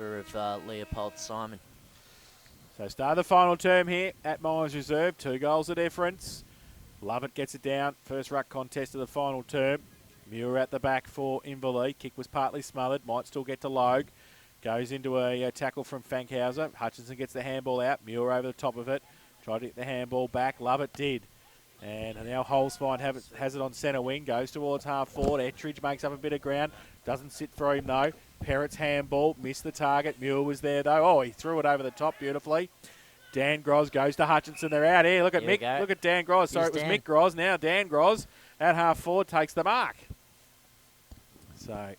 number of Leopold Simon. So start the final term here at Mines Reserve. 2 goals of difference. Lovett gets it down. First ruck contest of the final term. Muir at the back for Inverleigh. Kick was partly smothered. Might still get to Logue. Goes into a tackle from Fankhauser. Hutchinson gets the handball out. Muir over the top of it. Tried to get the handball back. Lovett did. And now Holzfine has it on centre wing. Goes towards half forward. Ettridge makes up a bit of ground. Doesn't sit for him, though. Perrett's handball. Missed the target. Muir was there, though. Oh, he threw it over the top beautifully. Dan Groz goes to Hutchinson. They're out here. Look at Mick. Look at Dan Groz. Sorry, it was Mick Groz. Now Dan Groz at half forward takes the mark. So,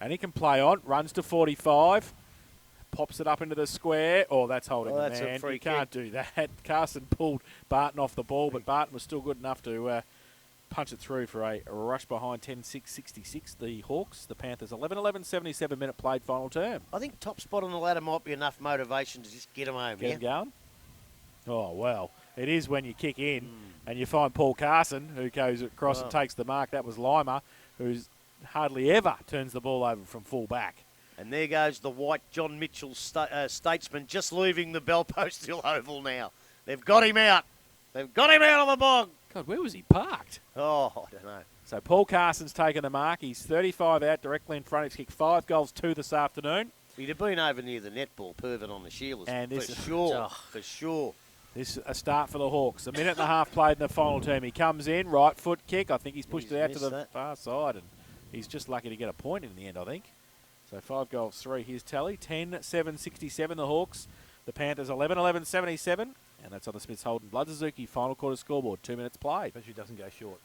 and he can play on. Runs to 45. Pops it up into the square. Oh, that's holding the man. You can't do that. Carson pulled Barton off the ball, but Barton was still good enough to punch it through for a rush behind 10-6-66. The Hawks, the Panthers, 11-11, 77-minute played final term. I think top spot on the ladder might be enough motivation to just get them home. Get them going? Oh, well, it is when you kick in and you find Paul Carson, who goes across and takes the mark. That was Lima, who's hardly ever turns the ball over from full back. And there goes the white John Mitchell statesman just leaving the Belpost Hill Oval now. They've got him out. They've got him out of the bog. God, where was he parked? Oh, I don't know. So Paul Carson's taken the mark. He's 35 out directly in front. He's kicked 5 goals 2 this afternoon. He'd have been over near the netball pervert on the Sheilas. And this for sure. For sure. This is a start for the Hawks. A minute and a half played in the final term. He comes in, right foot kick. I think he's pushed it out to the far side. And he's just lucky to get a point in the end, I think. So 5 goals 3, his tally. 10-7-67 the Hawks. The Panthers 11-11-77. And that's on the Smiths Holden Blood Suzuki final quarter scoreboard. 2 minutes played. But she doesn't go short.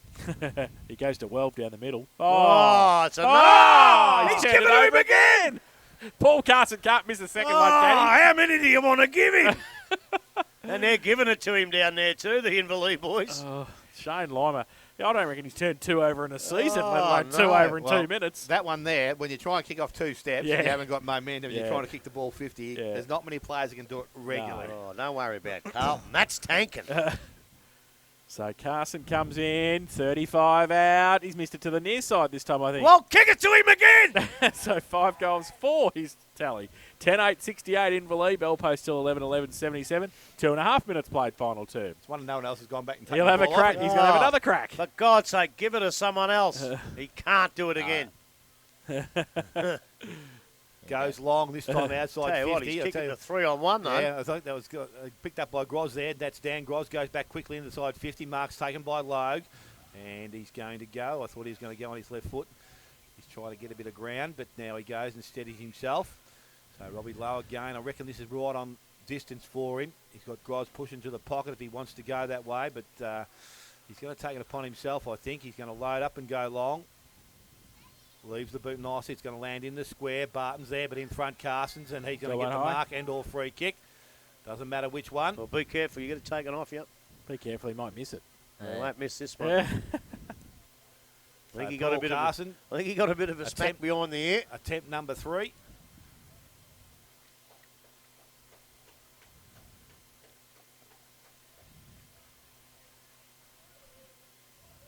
He goes to 12 down the middle. It's a no! He's giving it over again! Paul Carson can't miss a second one, can he? How many do you want to give him? And they're giving it to him down there too, the Inverleigh boys. Shane Lima. Yeah, I don't reckon he's turned 2 over in a season, let alone 2 over in 2 minutes. That one there, when you try and kick off 2 steps, you haven't got momentum, you're trying to kick the ball 50. There's not many players that can do it regularly. Oh, don't worry about Carlton. That's tanking. So Carson comes in, 35 out. He's missed it to the near side this time, I think. Well, kick it to him again! So 5 goals 4, his tally. 10-8-68 Inverleigh. Belpost still 11-11-77. 2.5 minutes played final term. It's one no one else has gone back and taken He'll have a crack. He's going to have another crack. For God's sake, give it to someone else. He can't do it again. Goes long this time outside 50. What, he's kicking a 3-on-1 though. Yeah, I think that was good. Picked up by Groz there. That's Dan Groz. Goes back quickly into side 50. Mark's taken by Logue. And he's going to go. I thought he was going to go on his left foot. He's trying to get a bit of ground, but now he goes and steadies himself. So Robbie Lowe again. I reckon this is right on distance for him. He's got Groz pushing to the pocket if he wants to go that way, but he's going to take it upon himself, I think. He's going to load up and go long. Leaves the boot nicely. It's going to land in the square. Barton's there, but in front Carson's, and he's going to get the mark and or free kick. Doesn't matter which one. Well, be careful. You've got to take it off, Be careful. He might miss it. He won't miss this one. Yeah. I think he got a bit Carson, I think he got a bit of a smack behind the ear. Attempt number 3.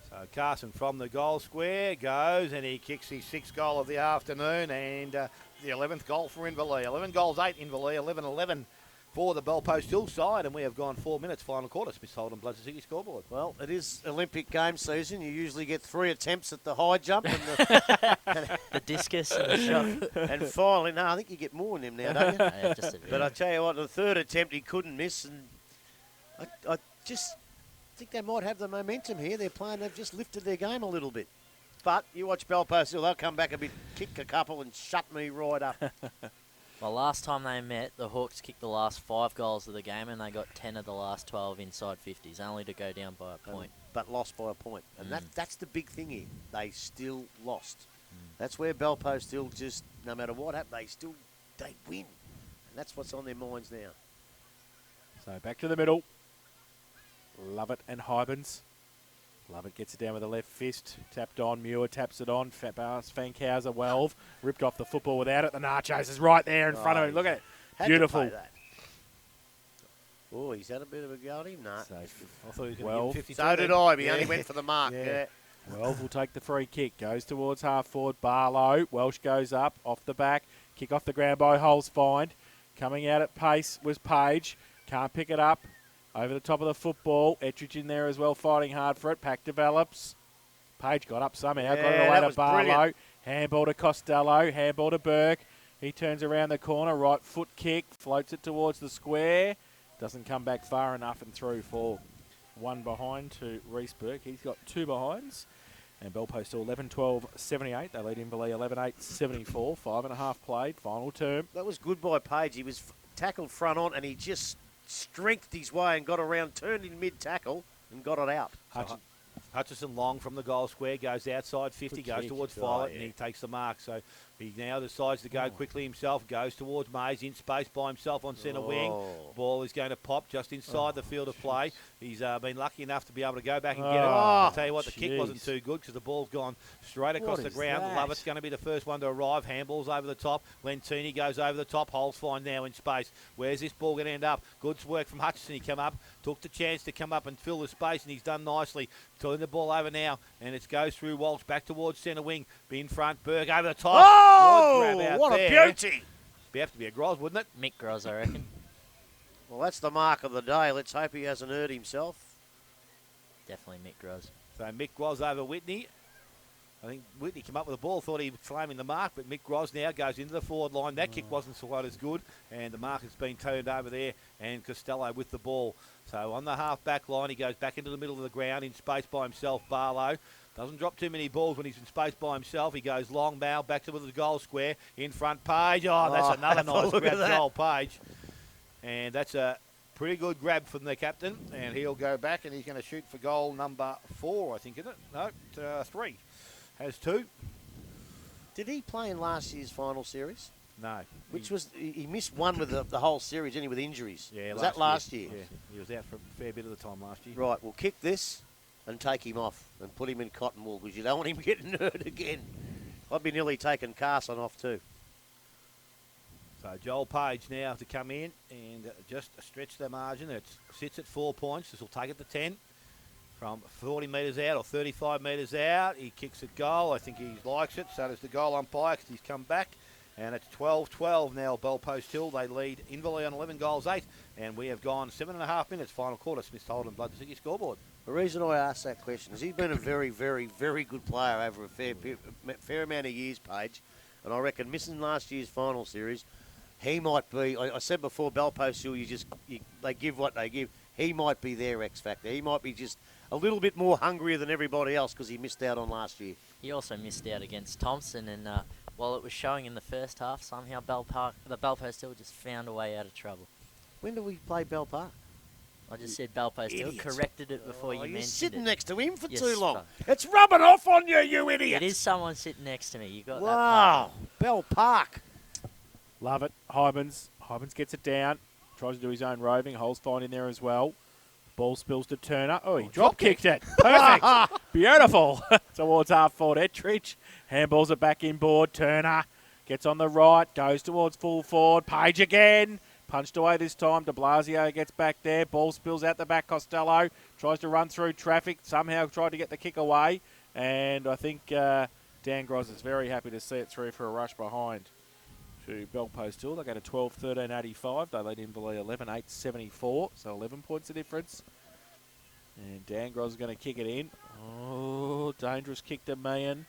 So Carson from the goal square goes and he kicks his 6th goal of the afternoon and the 11th goal for Inverleigh. 11 goals, 8 Inverleigh, 11-11 for the Belpost Hill side, and we have gone 4 minutes final quarter. Smith Holden Blood Suzuki scoreboard. Well, it is Olympic game season. You usually get 3 attempts at the high jump and the discus and the shot. And finally, no, I think you get more in them now, don't you? Yeah, just a bit. But I tell you what, the 3rd attempt he couldn't miss, and I just think they might have the momentum here. They've just lifted their game a little bit. But you watch Belpost Hill, they'll come back a bit, kick a couple, and shut me right up. Well, last time they met, the Hawks kicked the last 5 goals of the game, and they got 10 of the last 12 inside 50s, only to go down by a point. But lost by a point. And that's the big thing here. They still lost. That's where Belpost still just, no matter what happens, they win. And that's what's on their minds now. So back to the middle. Lovett and Hybens. Lovett gets it down with the left fist. Tapped on. Muir taps it on. Fankhauser, Welve. Ripped off the football without it. The Nachos is right there in front of him. Look at it. Beautiful. Oh, he's had a bit of a go at him. No. I thought he was Well, going to 52. So did I. He only went for the mark. Yeah. Welve will take the free kick. Goes towards half forward. Barlow. Welsh goes up. Off the back. Kick off the ground by Holes Find. Coming out at pace was Page. Can't pick it up. Over the top of the football. Ettridge in there as well, fighting hard for it. Pack develops. Page got up somehow. Yeah, got it away that to was Barlow. brilliant. Handball to Costello. Handball to Burke. He turns around the corner. Right foot kick. Floats it towards the square. Doesn't come back far enough and through for one behind to Reece Burke. He's got 2 behinds. And Bellpost still 11-12-78. They lead Inverleigh 11-8-74. 5.5 played. Final term. That was good by Page. He was tackled front on and he just strengthened his way and got around, turned in mid-tackle and got it out. Hutchison long from the goal square, goes outside 50, Good goes kick. towards Oh, Violet, yeah. and he takes the mark. So he now decides to go quickly himself, goes towards Mays, in space by himself on centre wing. Ball is going to pop just inside the field of play. He's been lucky enough to be able to go back and get it. I'll tell you what, the kick wasn't too good because the ball's gone straight across What the is ground. that? Lovett's going to be the first one to arrive. Handball's over the top. Lentini goes over the top. Holes Find now in space. Where's this ball going to end up? Good work from Hutchison. He come up, took the chance to come up and fill the space, and he's done nicely. Turn the ball over now, and it goes through Walsh back towards centre wing. Be in front. Burke over the top. Good grab out What there. a beauty! Be have to be a Gros, wouldn't it? Mick Groz, I reckon. Well, that's the mark of the day. Let's hope he hasn't hurt himself. Definitely Mick Groz. So Mick Gros over Whitney. I think Whitney came up with the ball, thought he was claiming the mark, but Mick Gros now goes into the forward line. That kick wasn't so quite as good, and the mark has been turned over there, and Costello with the ball. So on the half-back line, he goes back into the middle of the ground in space by himself, Barlow. Doesn't drop too many balls when he's in space by himself. He goes long bow back to the goal square. In front, Page. Oh, that's another have a nice look at grab, that. Joel Page. And that's a pretty good grab from the captain. And he'll go back and he's going to shoot for goal number 4, I think, isn't it? No, 3. Has 2. Did he play in last year's final series? No. Which was, he missed one with the whole series, didn't he, with injuries? Yeah, was that last year? Yeah, he was out for a fair bit of the time last year. Right, we'll kick this and take him off and put him in cotton wool because you don't want him getting hurt again. I'd be nearly taking Carson off too. So Joel Page now to come in and just stretch the margin. It sits at 4 points. This will take it to 10 from 40 metres out or 35 metres out. He kicks at goal. I think he likes it. So does the goal umpire because he's come back. And it's 12-12 now, Bellpost Hill. They lead Inverleigh on 11 goals, 8. And we have gone 7.5 minutes, final quarter. Smith Holden, Bloodsucky scoreboard. The reason I asked that question is he's been a very, very, very good player over a fair amount of years, Paige. And I reckon missing last year's final series, he might be, I said before, Bellpost Hill, they give what they give. He might be their X factor. He might be just a little bit more hungrier than everybody else because he missed out on last year. He also missed out against Thompson, and while it was showing in the first half, somehow the Bellpost Hill just found a way out of trouble. When do we play Bell Park? I just said Bellpost Hill, Idiot. corrected it before you You're mentioned sitting it. next to him for Yes, too long. fuck. It's rubbing off on you, you idiot. It is someone sitting next to me. You got that Wow. part. Bell Park. Love it. Hybens gets it down. Tries to do his own roving. Holes Find in there as well. Ball spills to Turner. Oh, he drop-kicked it. Perfect. Beautiful. Towards half-forward Ettridge. Handballs it back inboard. Turner gets on the right. Goes towards full forward. Page again. Punched away this time. De Blasio gets back there. Ball spills out the back. Costello tries to run through traffic. Somehow tried to get the kick away. And I think Dan Gros is very happy to see it through for a rush behind to Bellpost Hill. They go to 12-13-85. They lead Inverleigh 11-8-74. So 11 points the difference. And Dan Gros is going to kick it in. Oh, dangerous kick to Meehan.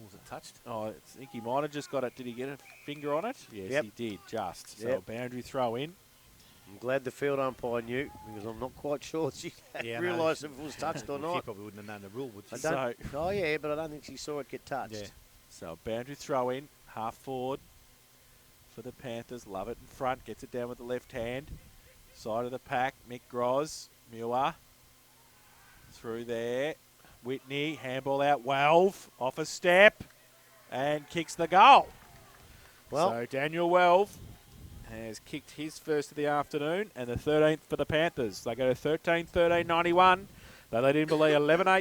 Was it touched? Oh, I think he might have just got it. Did he get a finger on it? Yes, Yep. he did, just. So Yep. boundary throw in. I'm glad the field umpire knew because I'm not quite sure she Yeah, realised if it was touched or She not. probably wouldn't have known the rule, would she? I don't, oh, yeah, but I don't think she saw it get touched. Yeah. So boundary throw in. Half forward for the Panthers. Love it in front. Gets it down with the left hand. Side of the pack. Mick Gros. Muir. Through there. Whitney. Handball out. Welve. Off a step. And kicks the goal. Well, So Daniel Welve has kicked his first of the afternoon and the 13th for the Panthers. They go to 13-13-91. They led Inverleigh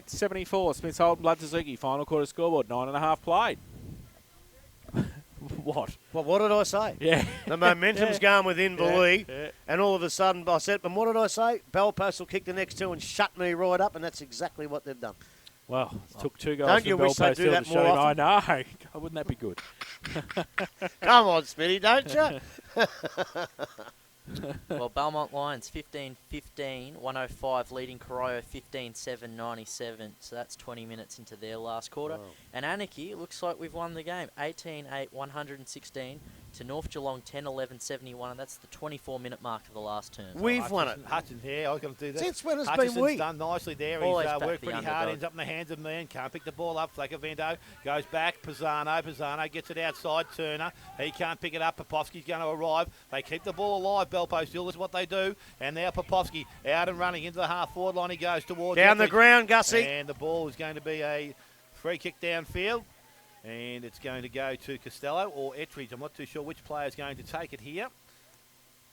11-8-74. Smith's Holden, Blood Suzuki. Final quarter scoreboard, 9.5 played. What? well, what did I say? Yeah. The momentum's going with Inverleigh, Yeah. and all of a sudden I said, but what did I say? Bellpost will kick the next two and shut me right up, and that's exactly what they've done. Well, it took 2 goals Don't from you wish they'd Belpo do still that to more show. often? I know. Wouldn't that be good? Come on, Smitty, don't you? Well, Belmont Lions 15-15, 105 leading Corio 15-7, 97. So that's 20 minutes into their last quarter. Wow. And Anarchy, it looks like we've won the game. 18-8, 116 to North Geelong 10-11, 71. And that's the 24-minute mark of the last term. We've won it. Hutchins, yeah, I was going to do that. Since when has Hutchinson's been we? done nicely there. Always He's back worked the pretty hard, underdog. ends up in the hands of man. Can't pick the ball up. Flacavento goes back. Pisano gets it outside. Turner, he can't pick it up. Popovsky's going to arrive. They keep the ball alive. Belpo still is what they do. And now Popovsky out and running into the half-forward line. He goes towards Down the Etheridge. ground, Gussie. And the ball is going to be a free kick downfield. And it's going to go to Costello or Etheridge. I'm not too sure which player is going to take it here.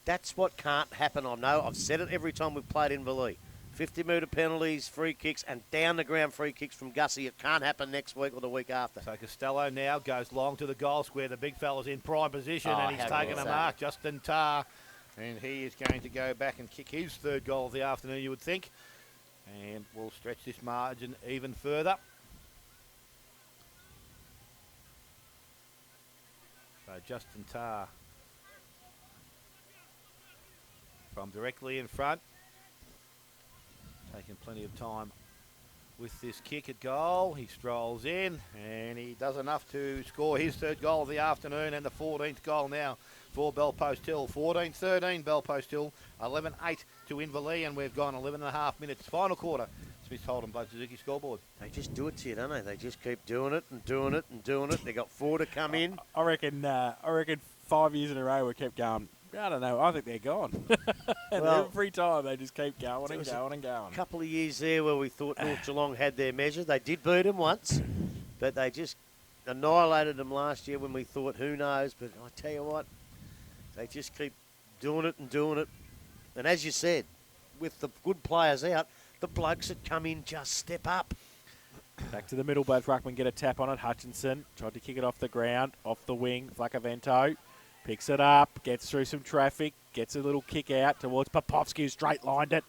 That's what can't happen. I know. I've said it every time we've played in Inverleigh. 50-metre penalties, free kicks, and down-the-ground free kicks from Gussie. It can't happen next week or the week after. So Costello now goes long to the goal square. The big fella's in prime position, Oh, and he's how taken good a is mark. Justin Tarr, and he is going to go back and kick his third goal of the afternoon, you would think. And we'll stretch this margin even further. So Justin Tarr from directly in front. Taking plenty of time with this kick at goal. He strolls in and he does enough to score his third goal of the afternoon and the 14th goal now for Belpost Hill. 14-13 Belpost Hill, 11-8 to Inverleigh, and we've gone 11 and a half minutes. Final quarter. Smith Holden, Blood Suzuki scoreboard. They just do it to you, don't they? They just keep doing it and doing it and doing it. They got 4 to come in. I reckon 5 years in a row we kept going. I don't know. I think they're gone. And Well, every time they just keep going there and was going and going. A couple of years there where we thought North Geelong had their measure. They did beat them once, but they just annihilated them last year when we thought, who knows? But I tell you what, they just keep doing it and doing it. And as you said, with the good players out, the blokes that come in just step up. Back to the middle, both ruckmen get a tap on it. Hutchinson tried to kick it off the ground, off the wing. Flacavento picks it up, gets through some traffic, gets a little kick out towards Popovsky, who straight-lined it.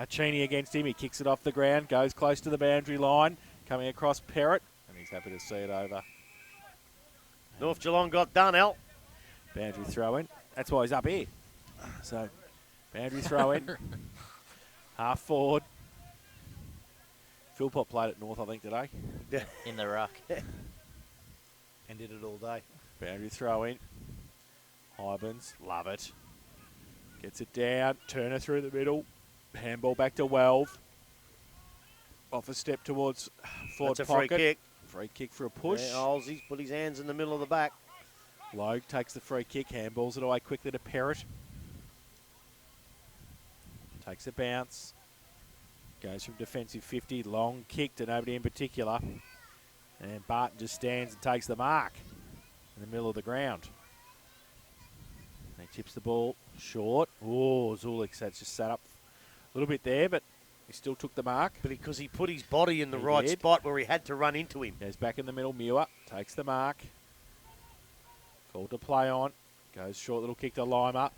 Cheney against him. He kicks it off the ground, goes close to the boundary line, coming across Perrott, and he's happy to see it over. North Geelong got done, Al. Boundary throw-in. That's why he's up here. So, boundary throw-in. Half forward. Philpott played at North, I think, today. In the ruck. And did it all day. Boundary throw-in. Hybens, love it. Gets it down. Turner through the middle. Handball back to Welve. Off a step towards forward That's a pocket. free kick. Free kick for a push. Yeah, Olsey's put his hands in the middle of the back. Logue takes the free kick. Handballs it away quickly to Perrott. Takes a bounce. Goes from defensive 50. Long kick to nobody in particular. And Barton just stands and takes the mark in the middle of the ground. He tips the ball short. Oh, Zulik had just sat up a little bit there, but he still took the mark. But because he put his body in the He right did. spot where he had to run into him. Goes back in the middle. Muir takes the mark. Called to play on. Goes short little kick to Lima.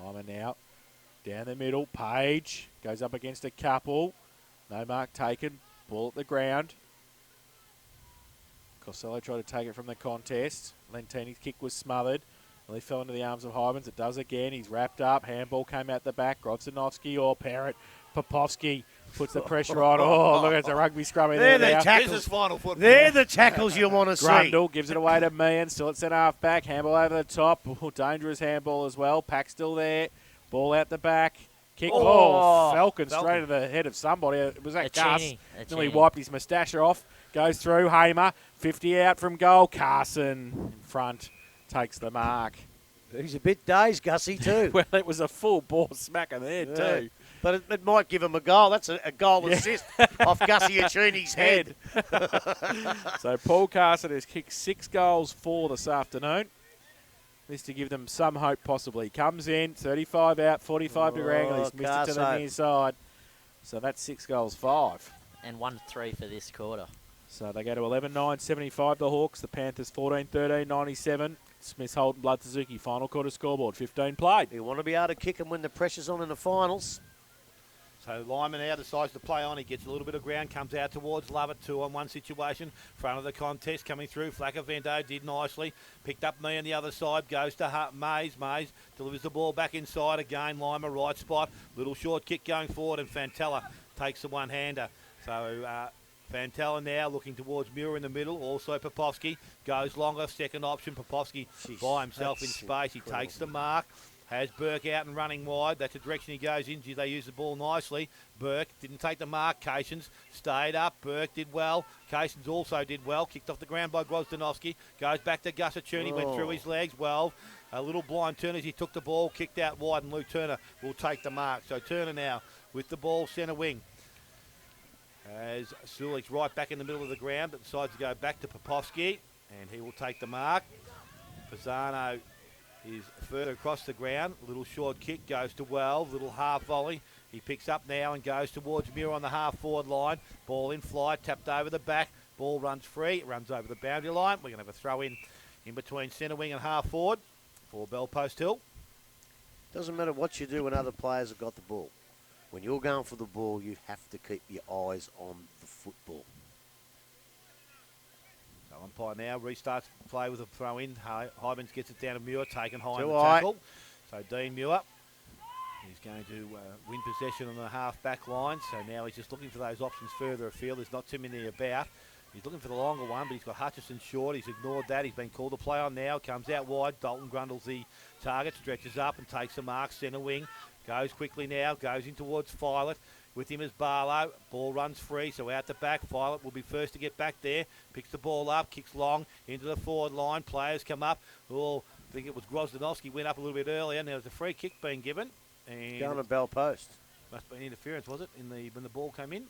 Lima now. Down the middle. Page goes up against a couple. No mark taken. Ball at the ground. Costello tried to take it from the contest. Lentini's kick was smothered. Well, he fell into the arms of Hybens. It does again. He's wrapped up. Handball came out the back. Grobzanovsky or Perrott. Popovsky puts the pressure on. Oh, look, it's a rugby scrummy They're there. the now. tackles. This is final football. They're the tackles you want to see. Grundle gives it away to Meehan. Still at centre half back. Handball over the top. Oh, dangerous handball as well. Pack still there. Ball out the back. Kick. Oh, Falcon Falcon. straight to the head of somebody. It was that Gus. Acini. Nearly wiped his moustache off. Goes through. Hamer. 50 out from goal. Carson in front. Takes the mark. He's a bit dazed, Gussie, too. Well, it was a full ball smacker there, Yeah. too. But it might give him a goal. That's a goal assist off Gussie Acini's head. So Paul Carson has kicked 6 goals for this afternoon. This to give them some hope possibly. Comes in, 35 out, 45 to Wrangle. He's missed it to the Carso. near side. So that's 6 goals, 5. And 1-3 for this quarter. So they go to 11-9, 75 the Hawks. The Panthers 14-13, 97. Smith Holden, Blood Suzuki, final quarter scoreboard, 15 played. You want to be able to kick him when the pressure's on in the finals. So Lyman now decides to play on. He gets a little bit of ground, comes out towards Lovett, 2-on-1 situation. Front of the contest coming through. Flaccavento did nicely. Picked up me on the other side. Goes to Mays. Mays delivers the ball back inside again. Lyman right spot. Little short kick going forward, and Fantella takes the one-hander. So Fantella now looking towards Muir in the middle. Also Popovski goes longer. Second option. Popovski by himself in space. He takes the mark. Has Burke out and running wide. That's the direction he goes in. Gee, they use the ball nicely. Burke didn't take the mark. Cations stayed up. Burke did well. Cations also did well. Kicked off the ground by Grozdanovsky. Goes back to Gusachuni. Went through his legs well. A little blind turn as he took the ball. Kicked out wide, and Luke Turner will take the mark. So Turner now with the ball centre wing. As Sulik's right back in the middle of the ground, but decides to go back to Popovski, and he will take the mark. Pisano is further across the ground. Little short kick goes to Wells. Little half volley. He picks up now and goes towards Muir on the half-forward line. Ball in flight, tapped over the back. Ball runs free. It runs over the boundary line. We're going to have a throw in between centre wing and half-forward for Bellpost Hill. Doesn't matter what you do when other players have got the ball. When you're going for the ball, you have to keep your eyes on the football. So umpire now restarts play with a throw in. Hybens gets it down to Muir, taken high in Too the high. tackle. So Dean Muir, he's going to win possession on the half-back line. So now he's just looking for those options further afield. There's not too many about. He's looking for the longer one, but he's got Hutchison short. He's ignored that. He's been called to play on now. Comes out wide. Dalton Grundle's the target. Stretches up and takes the mark. Centre wing. Goes quickly now. Goes in towards Filet. With him is Barlow. Ball runs free, so out the back. Filet will be first to get back there. Picks the ball up. Kicks long into the forward line. Players come up. Oh, I think it was Grozdanovsky went up a little bit earlier. Now there's a free kick being given. And Going to Bell Post. must be an interference, was it, when the ball came in?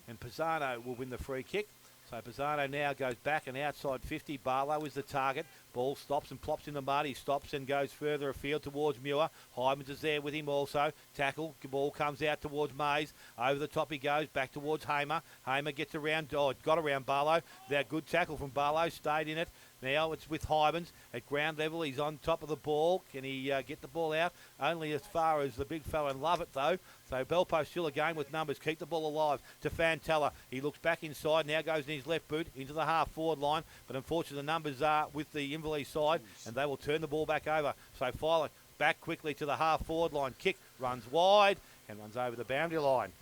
And Pisano will win the free kick. So Pisano now goes back and outside 50. Barlow is the target. Ball stops and plops in the mud. He stops and goes further afield towards Muir. Hymans is there with him also. Tackle. Ball comes out towards Mays. Over the top he goes. Back towards Hamer. Hamer gets around. Oh, got around Barlow. That good tackle from Barlow. Stayed in it. Now it's with Hybens at ground level. He's on top of the ball. Can he get the ball out? Only as far as the big fella and Lovett, though. So Bellpost still again with numbers. Keep the ball alive to Fantella. He looks back inside. Now goes in his left boot into the half-forward line. But unfortunately, the numbers are with the Inverleigh side, and they will turn the ball back over. So Filet back quickly to the half-forward line. Kick, runs wide, and runs over the boundary line.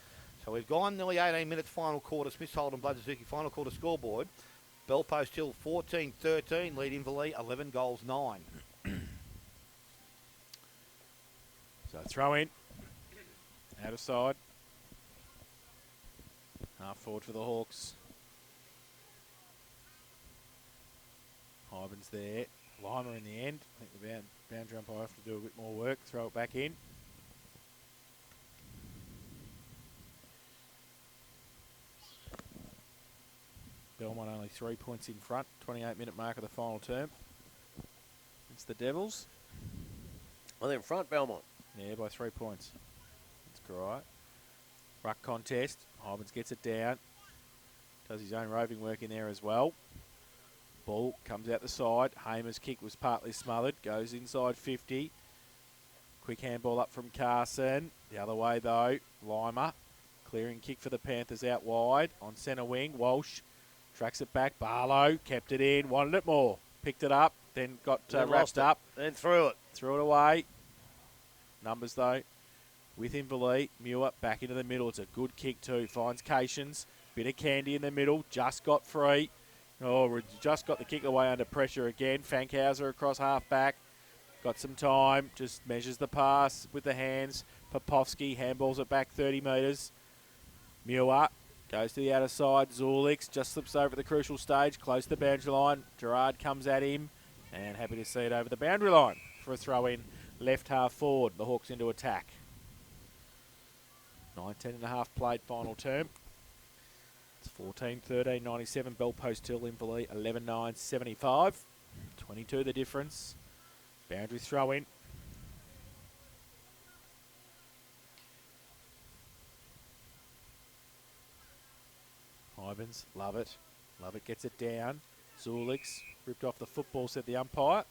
So we've gone nearly 18 minutes final quarter. Smiths Holden Bloodszuki final quarter scoreboard. Bellpost Hill 14-13, lead Inverleigh 11 goals 9. So throw in. Out of side. Half forward for the Hawks. Hybens there. Lima in the end. I think the boundary umpire have to do a bit more work. Throw it back in. Belmont only 3 points in front. 28-minute mark of the final term. It's the Devils. Well, they're in front, Belmont. Yeah, by 3 points. That's great. Ruck contest. Hybens gets it down. Does his own roving work in there as well. Ball comes out the side. Hamer's kick was partly smothered. Goes inside 50. Quick handball up from Carson. The other way, though. Lima. Clearing kick for the Panthers out wide. On centre wing. Walsh tracks it back. Barlow kept it in. Wanted it more. Picked it up. Then got wrapped up. Then threw it. Threw it away. Numbers, though. With Inverleigh. Muir back into the middle. It's a good kick, too. Finds Cations. Bit of candy in the middle. Just got free. Oh, just got the kick away under pressure again. Fankhauser across half-back. Got some time. Just measures the pass with the hands. Popovski handballs it back 30 metres. Muir goes to the outer side. Zulix just slips over the crucial stage. Close to the boundary line. Gerard comes at him. And happy to see it over the boundary line for a throw-in. Left half forward. The Hawks into attack. 19.5 played final term. It's 14-13-97. Bellpost Hill Inverleigh 11-9-75. 22 the difference. Boundary throw in. Hybens, love it. Love it, gets it down. Zulix ripped off the football, said the umpire.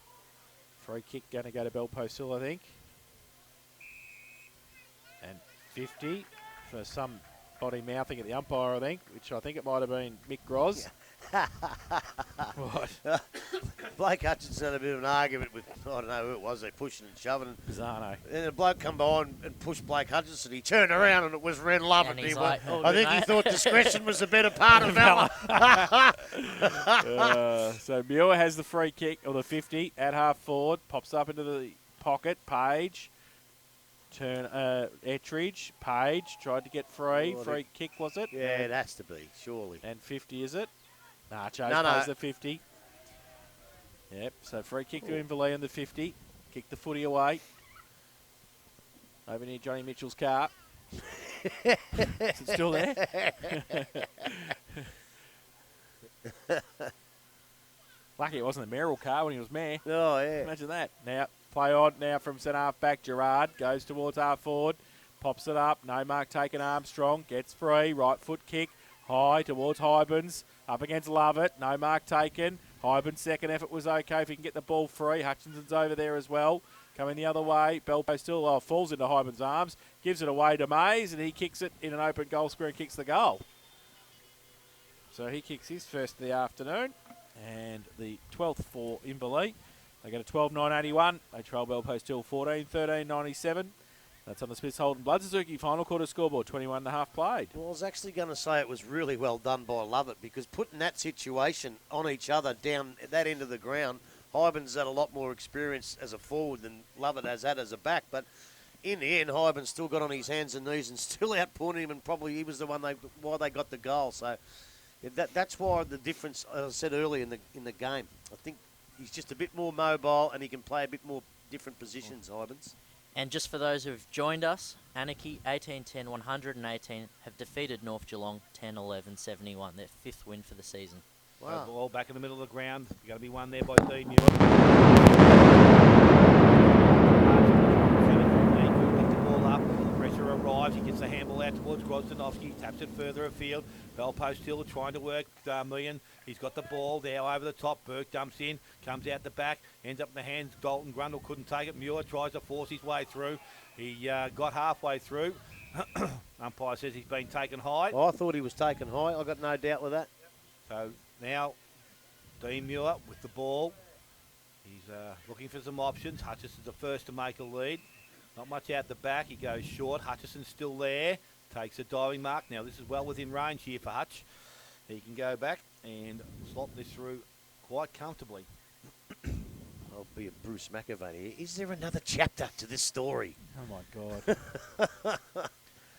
Free kick going to go to Bellpost Hill, I think. And 50. for some body mouthing at the umpire, I think, which I think it might have been Mick Groz. What? Blake Hutchinson had a bit of an argument with, I don't know who it was, they're pushing and shoving. Pisano. And the bloke come behind and pushed Blake Hutchinson. He turned around and it was Ren Lovett. And he's like, "Oh, I think he mate." thought discretion was the better part of Vella. So Muir has the free kick, or the 50, at half forward. Pops up into the pocket. Page. Ettridge. Page tried to get free. Oh, Free kick, was it? Yeah, it has to be, surely. And 50, is it? Nah, Chase No. pays the 50. Yep, so free kick to Inverleigh on the 50. Kick the footy away. Over near Johnny Mitchell's car. Is it still there? Lucky it wasn't the Merrill car when he was mayor. Oh, yeah. Imagine that. Now, play on now from centre half back. Gerard goes towards half forward. Pops it up. No mark taken. Armstrong gets free. Right foot kick. High towards Hybens. Up against Lovett. No mark taken. Hybens' second effort was okay if he can get the ball free. Hutchinson's over there as well. Coming the other way. Belpo still falls into Hybens' arms. Gives it away to Mays, and he kicks it in an open goal square and kicks the goal. So he kicks his first of the afternoon. And the 12th for Inverleigh. They get a 12-9-81. They trail Belpo still 14-13-97. That's on the Smiths Holden Blood Suzuki final quarter scoreboard, 21.5 played. Well, I was actually going to say it was really well done by Lovett, because putting that situation on each other down at that end of the ground, Hybens had a lot more experience as a forward than Lovett has had as a back. But in the end, Hybens still got on his hands and knees and still outpunted him, and probably he was the one why they got the goal. So that's why the difference, as I said earlier in the game. I think he's just a bit more mobile and he can play a bit more different positions, Hybens. And just for those who've joined us, Anarchy 18-10, 118 have defeated North Geelong 10-11-71. Their 5th win for the season. Wow. Ball back in the middle of the ground. Going to be won there by Dean Muir. Pressure arrives. He gets the handball out towards Grozdanovsky. Taps it further afield. Belpo still trying to work Million. He's got the ball now over the top. Burke dumps in. Comes out the back. Ends up in the hands. Dalton Grundle couldn't take it. Muir tries to force his way through. He got halfway through. Umpire says he's been taken high. I thought he was taken high. I got no doubt with that. So now Dean Muir with the ball. He's looking for some options. Hutchison's the first to make a lead. Not much out the back. He goes short. Hutchison's still there. Takes a diving mark. Now this is well within range here for Hutch. He can go back and slot this through quite comfortably. I'll be a Bruce McAvaney. Is there another chapter to this story? Oh, my God.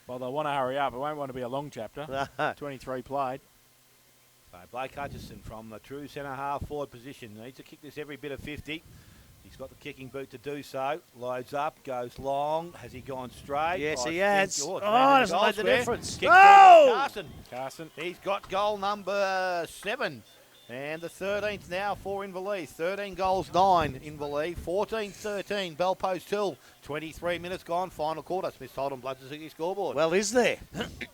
Well, they'll want to hurry up. It won't want to be a long chapter. 23 played. So Blake Hutchison from the true centre half forward position. Needs to kick this every bit of 50. He's got the kicking boot to do so. Loads up, goes long. Has he gone straight? Yes, he I has. think- Oh, it's landed doesn't goal make the square. difference. Kick Oh! through to Carson. He's got goal number 7. And the 13th now for Inverleigh. 13 goals, 9 Inverleigh. 14-13 Belpo's Till. 23 minutes gone, final quarter. Smiths Holden Blood Suzuki scoreboard. Well, is there?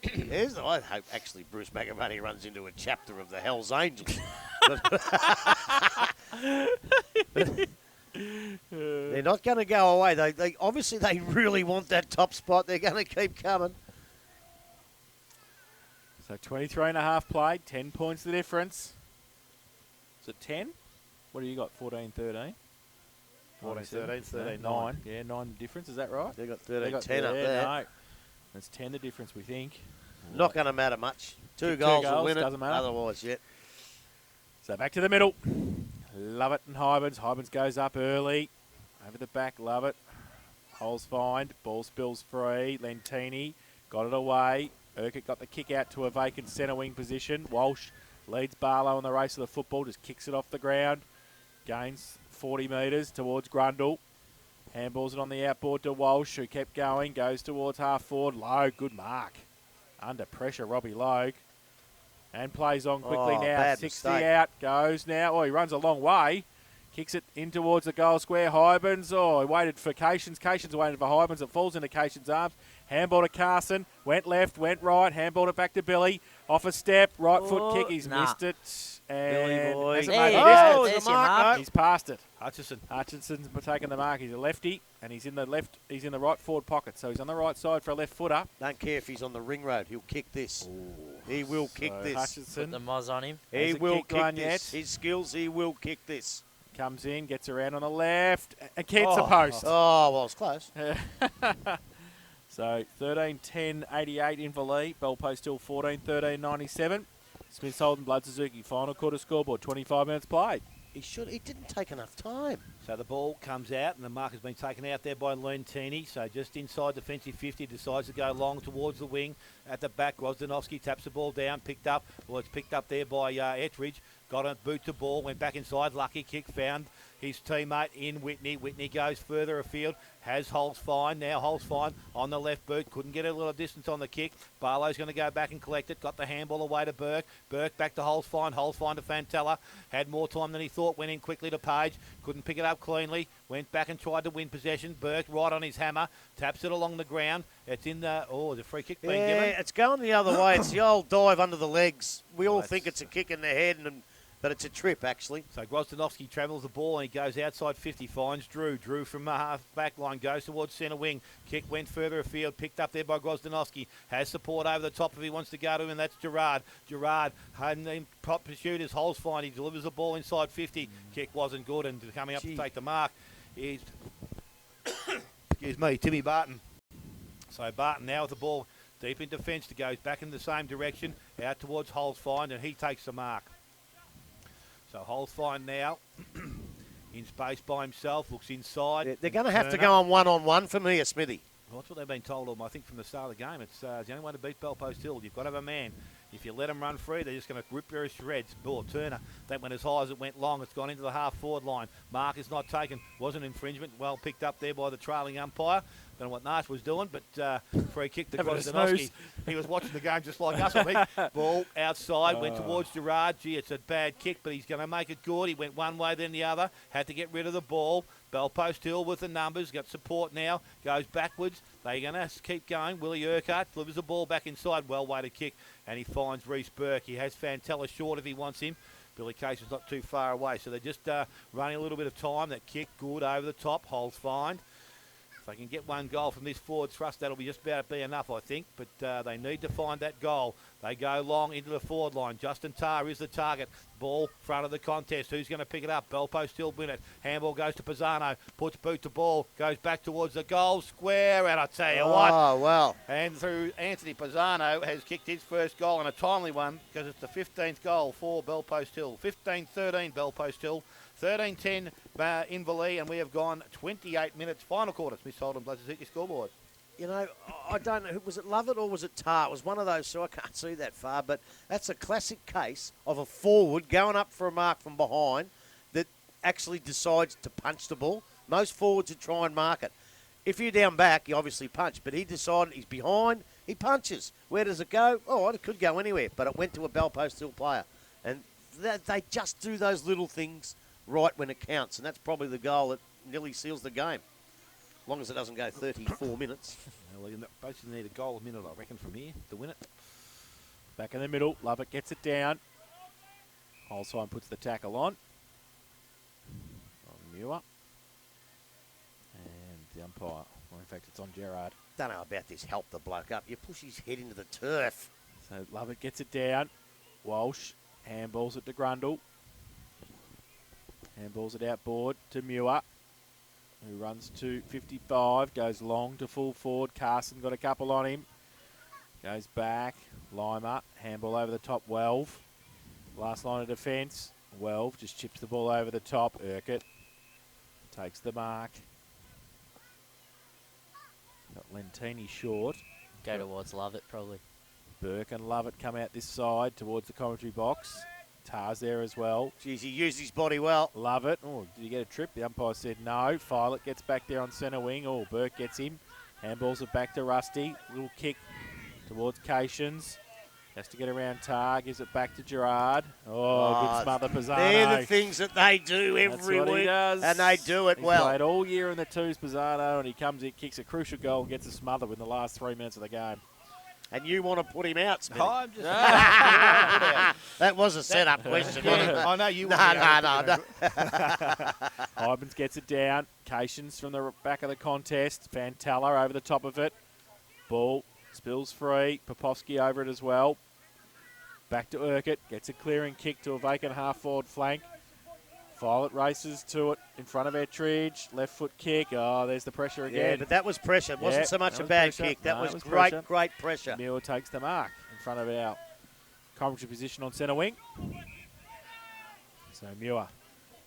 Is there? I hope actually Bruce McAvaney runs into a chapter of the Hells Angels. They're not going to go away. They obviously they really want that top spot. They're going to keep coming. So 23.5 played, 10 points the difference. Is it 10? What do you got, 14-13? 14-13, 13-9. 9. Yeah, 9 difference, is that right? They've got They 13-10 got- up yeah, there. No. That's 10 the difference, we think. Not going to matter much. Two Kick two goals will goals, win it. doesn't matter. Otherwise, yeah. So back to the middle. Lovett and Hybens. Hybens goes up early. Over the back, Lovett. Holes find. Ball spills free. Lentini got it away. Urquhart got the kick out to a vacant centre wing position. Walsh leads Barlow in the race of the football. Just kicks it off the ground. Gains 40 metres towards Grundle. Handballs it on the outboard to Walsh, who kept going. Goes towards half forward. Logue, good mark. Under pressure, Robbie Logue. And plays on quickly Oh, now. bad 60 mistake. out. Goes now. Oh, he runs a long way. Kicks it in towards the goal square. Hybens, he waited for Cations. Cations waited for Hybens. It falls into Cations' arms. Handball to Carson. Went left, went right. Handballed it back to Billy. Off a step. Right foot kick. He's missed it. Billy And boy. hasn't There made you the go. distance. There's There's a your mark, mark. no. He's passed it. Hutchison. Hutchinson's taking the mark. He's a lefty, and he's in the right forward pocket. So he's on the right side for a left footer. Don't care if he's on the ring road. He'll kick this. He will kick So this. Put Hutchinson the moz on him. He hasn't will kicked kick one this. yet. His skills, he will kick this. Comes in, gets around on the left, and kicks a Oh. post. Oh, well, it's close. So 13-10-88 Inverleigh. Bell Post Hill 14-13-97. Smith Holden Blood Suzuki final quarter scoreboard. 25 minutes played. He didn't take enough time. So the ball comes out, and the mark has been taken out there by Lentini. So just inside defensive 50, decides to go long towards the wing. At the back, Grozdanovsky taps the ball down, picked up. Well, it's picked up there by Ettridge. Got a boot to ball, went back inside. Lucky kick, found his teammate in Whitney. Whitney goes further afield, has Holes fine. Now Holes fine on the left boot. Couldn't get a little distance on the kick. Barlow's going to go back and collect it. Got the handball away to Burke. Burke back to Holes fine. Holes fine to Fantella. Had more time than he thought. Went in quickly to Page. Couldn't pick it up cleanly. Went back and tried to win possession. Burke right on his hammer. Taps it along the ground. It's in the... Oh, the free kick being given. Yeah, it's going the other way. It's the old dive under the legs. We all That's- think it's a kick in the head, but it's a trip, actually. So Grozdanovsky travels the ball and he goes outside 50, finds Drew. Drew from the half back line goes towards centre wing. Kick went further afield, picked up there by Grozdanovsky. Has support over the top if he wants to go to him, and that's Gerard. Gerard, in prop pursuit is Holes fine. He delivers the ball inside 50. Kick wasn't good, and coming up to take the mark is, excuse me, Timmy Barton. So Barton now with the ball deep in defence, goes back in the same direction, out towards Holes fine, and he takes the mark. So Holes fine now, in space by himself, looks inside. They're going to have to Turner. go on one-on-one from here, Smithy. Well, that's what they've been told them, I think, from the start of the game. It's the only way to beat Bell Post Hill. You've got to have a man. If you let them run free, they're just going to rip their shreds. Ball, Turner, that went as high as it went long. It's gone into the half-forward line. Mark is not taken. Wasn't infringement. Well picked up there by the trailing umpire. Don't know what Nash was doing, but free kick to Having a Grozdanovsky. snooze. He was watching the game just like us, I think. Ball outside, went towards Gerard. Gee, it's a bad kick, but he's going to make it good. He went one way, then the other. Had to get rid of the ball. Bell Post Hill with the numbers. Got support now. Goes backwards. They're going to keep going. Willie Urquhart delivers the ball back inside. Well-weighted kick, and he finds Reece Burke. He has Fantella short if he wants him. Billy Case is not too far away, so they're just running a little bit of time. That kick, good over the top. Holes fine. If they can get one goal from this forward thrust, that'll be just about be enough, I think. But they need to find that goal. They go long into the forward line. Justin Tarr is the target. Ball front of the contest. Who's going to pick it up? Bell Post Hill win it. Handball goes to Pisano. Puts boot to ball. Goes back towards the goal square. And I tell you what. Oh, well. And through Anthony Pisano has kicked his first goal, and a timely one, because it's the 15th goal for Bell Post Hill. 15-13 Bell Post Hill. 13-10 Inverleigh, and we have gone 28 minutes. Final quarter. Smith Holden Blood Suzuki scoreboard. You know, I don't know. Was it Lovett or was it Tar? It was one of those, so I can't see that far. But that's a classic case of a forward going up for a mark from behind that actually decides to punch the ball. Most forwards would try and mark it. If you're down back, you obviously punch. But he decided he's behind, he punches. Where does it go? Oh, it could go anywhere. But it went to a Bell Post Hill player. And they just do those little things right when it counts. And that's probably the goal that nearly seals the game. As long as it doesn't go 34 minutes. Well, you basically need a goal a minute, I reckon, from here to win it. Back in the middle. Lovett gets it down. Holstein puts the tackle on Muir. And the umpire. Well, in fact, it's on Gerard. Don't know about this. Help the bloke up. You push his head into the turf. So Lovett gets it down. Walsh handballs it to Grundle. Handballs it outboard to Muir, who runs to 55, goes long to full forward. Carson got a couple on him. Goes back. Lima, handball over the top. Welv. Last line of defence. Welv just chips the ball over the top. Urquhart takes the mark. Got Lentini short. Go towards Lovett, probably. Burke and Lovett come out this side towards the commentary box. Tar's there as well. Jeez, he used his body well. Lovett. Oh, did he get a trip? The umpire said no. Filet gets back there on centre wing. Oh, Burke gets him. Handballs it back to Rusty. Little kick towards Cations. Has to get around Tar, gives it back to Gerard. Oh, good smother, Pisano. They're the things that they do every That's what week. he does. And they do it He's well. played all year in the twos, Pisano, and he comes in, kicks a crucial goal and gets a smother in the last 3 minutes of the game. And you want to put him out, Smithy. Oh, I'm just. That was a set-up question, wasn't it? I know you. No. Hybens gets it down. Cations from the back of the contest. Fantella over the top of it. Ball spills free. Popovsky over it as well. Back to Urquhart. Gets a clearing kick to a vacant half-forward flank. Violet races to it in front of Ettridge. Left foot kick. Oh, there's the pressure again. Yeah, but that was pressure. It wasn't so much that a was bad pressure. kick. That No, was it was great, pressure. great pressure. Muir takes the mark in front of our commentary position on centre wing. So Muir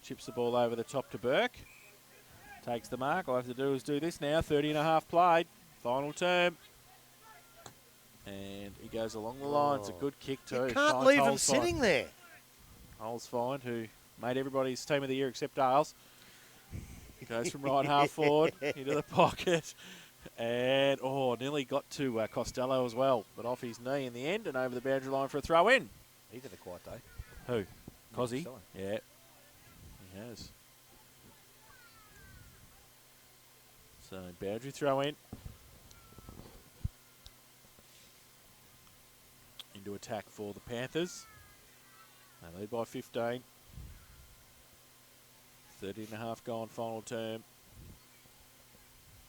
chips the ball over the top to Burke. Takes the mark. All I have to do is do this now. 30.5 played. Final term. And he goes along the line. It's a good kick too. You can't leave him sitting there. Holes Find, who made everybody's team of the year except Dales. Goes from right half forward into the pocket. And, nearly got to Costello as well. But off his knee in the end and over the boundary line for a throw in. He's had a quiet day. Who? Cozzy? Costello. Yeah, he has. So, boundary throw in. Into attack for the Panthers. They lead by 15. 30.5 gone final term.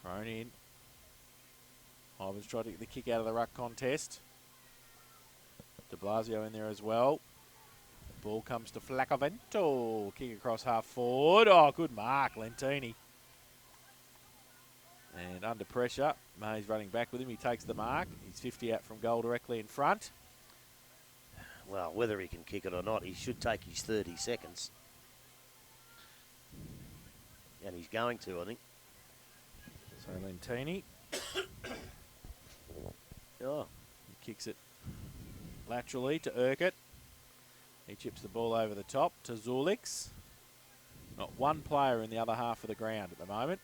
Thrown in. Ivans tried to get the kick out of the ruck contest. De Blasio in there as well. Ball comes to Flacavento. Kick across half forward. Oh, good mark, Lentini. And under pressure, May's running back with him. He takes the mark. He's 50 out from goal directly in front. Well, whether he can kick it or not, he should take his 30 seconds. And he's going to, I think. So Lentini. Oh. He kicks it laterally to Urquhart. He chips the ball over the top to Zulix. Not one player in the other half of the ground at the moment.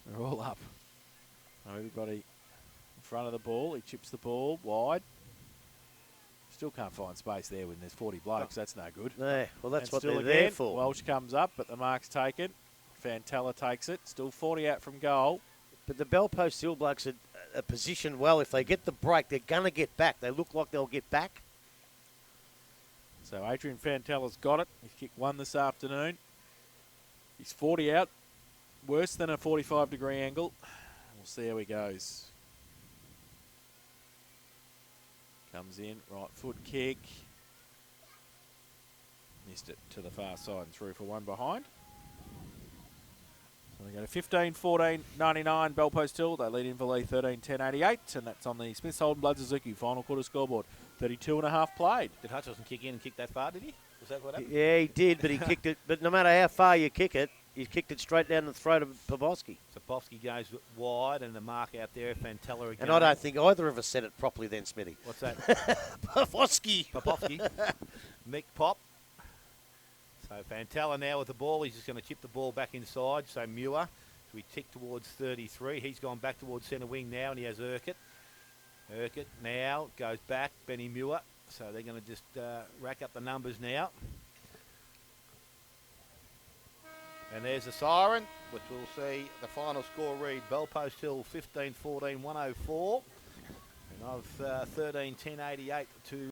They're all up. Everybody in front of the ball. He chips the ball wide. Still can't find space there when there's 40 blokes. That's no good. No, well, that's And what still they're again, there for. Welsh comes up, but the mark's taken. Fantella takes it. Still 40 out from goal. But the Bell Post Steel Blokes are positioned well. If they get the break, they're going to get back. They look like they'll get back. So Adrian Fantella's got it. He's kicked one this afternoon. He's 40 out. Worse than a 45-degree angle. We'll see how he goes. Comes in, right foot kick. Missed it to the far side and through for one behind. So they go to 15-14-99 Bell Post Hill. They lead Inverleigh 13-10-88, and that's on the Smiths Holden Blood Suzuki final quarter scoreboard. 32.5 played. Did Hutchinson kick in and kick that far, did he? Was that what happened? Yeah, he did, but he kicked it. But no matter how far you kick it, he kicked it straight down the throat of Popovsky. So Popovsky goes wide and the mark out there, Fantella again. And I don't think either of us said it properly then, Smithy. What's that? Popovsky. Popovsky. Mick Pop. So Fantella now with the ball. He's just going to chip the ball back inside. So Muir, so we tick towards 33. He's gone back towards centre wing now, and he has Urquhart. Urquhart now goes back. Benny Muir. So they're going to just rack up the numbers now. And there's the siren, which we'll see the final score read. Bell Post Hill 15-14-104. And of 13-10-88 to